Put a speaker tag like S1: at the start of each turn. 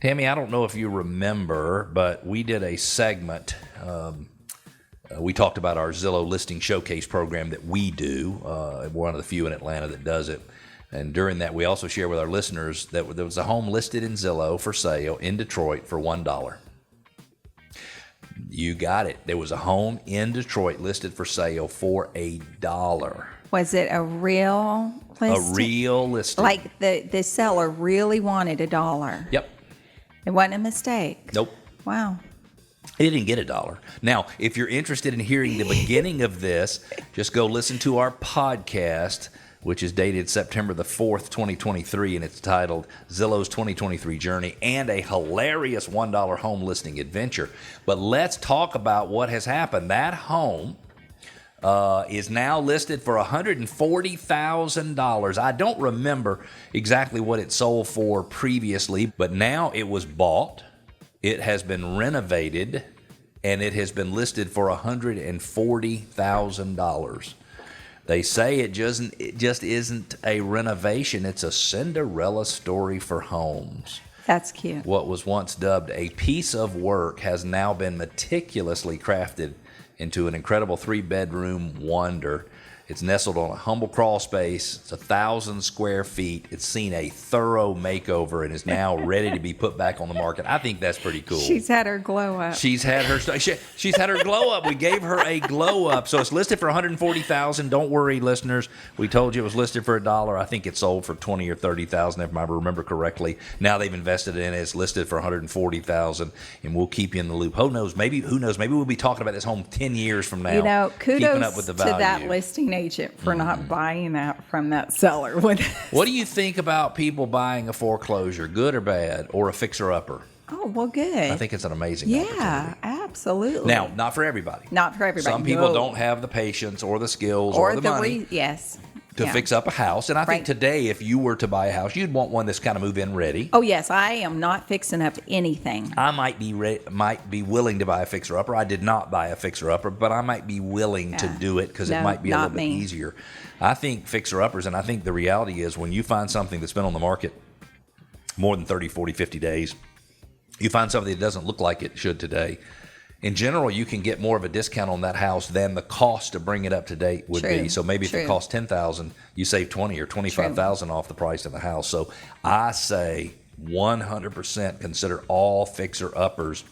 S1: Tammy, I don't know if you remember, but we did a segment. We talked about our Zillow listing showcase program that we do. We're one of the few in Atlanta that does it. And during that, we also share with our listeners that there was a home listed in Zillow for sale in Detroit for $1. You got it. There was a home in Detroit listed for sale for $1.
S2: Was it a real listing?
S1: A real listing.
S2: Like the seller really wanted $1.
S1: Yep.
S2: It wasn't a mistake.
S1: Nope.
S2: Wow.
S1: He didn't get $1. Now, if you're interested in hearing the beginning of this, just go listen to our podcast, which is dated September the 4th, 2023, and it's titled Zillow's 2023 Journey and a Hilarious $1 Home Listing Adventure. But let's talk about what has happened. That home is now listed for $140,000. I don't remember exactly what it sold for previously, but now it was bought. It has been renovated, and it has been listed for $140,000. They say it just isn't a renovation. It's a Cinderella story for homes.
S2: That's cute.
S1: What was once dubbed a piece of work has now been meticulously crafted into an incredible 3-bedroom wonder. It's nestled on a humble crawl space. It's 1,000 square feet. It's seen a thorough makeover and is now ready to be put back on the market. I think that's pretty cool.
S2: She's had her glow up.
S1: She's had her glow up. We gave her a glow up. So it's listed for $140,000. Don't worry, listeners. We told you it was listed for $1. I think it sold for $20,000 or $30,000, if I remember correctly. Now they've invested in it. It's listed for $140,000, and we'll keep you in the loop. Who knows? Maybe we'll be talking about this home 10 years from now.
S2: Kudos
S1: up with the
S2: to
S1: value.
S2: that listing agent for not buying that from that seller. What
S1: do you think about people buying a foreclosure, good or bad, or a fixer-upper?
S2: Oh, well, good.
S1: I think it's an amazing opportunity.
S2: Yeah, absolutely.
S1: Now, not for everybody.
S2: Not for everybody.
S1: Some people don't have the patience or the skills or the money to fix up a house. And I think today, if you were to buy a house, you'd want one that's kind of move-in ready.
S2: Oh, yes. I am not fixing up anything.
S1: I might be willing to buy a fixer-upper. I did not buy a fixer-upper, but I might be willing to do it because it might be a little bit easier. I think fixer-uppers, and I think the reality is when you find something that's been on the market more than 30, 40, 50 days, you find something that doesn't look like it should today, in general, you can get more of a discount on that house than the cost to bring it up to date would be. So maybe if it costs $10,000, you save $20,000 or $25,000 off the price of the house. So I say 100% consider all fixer-uppers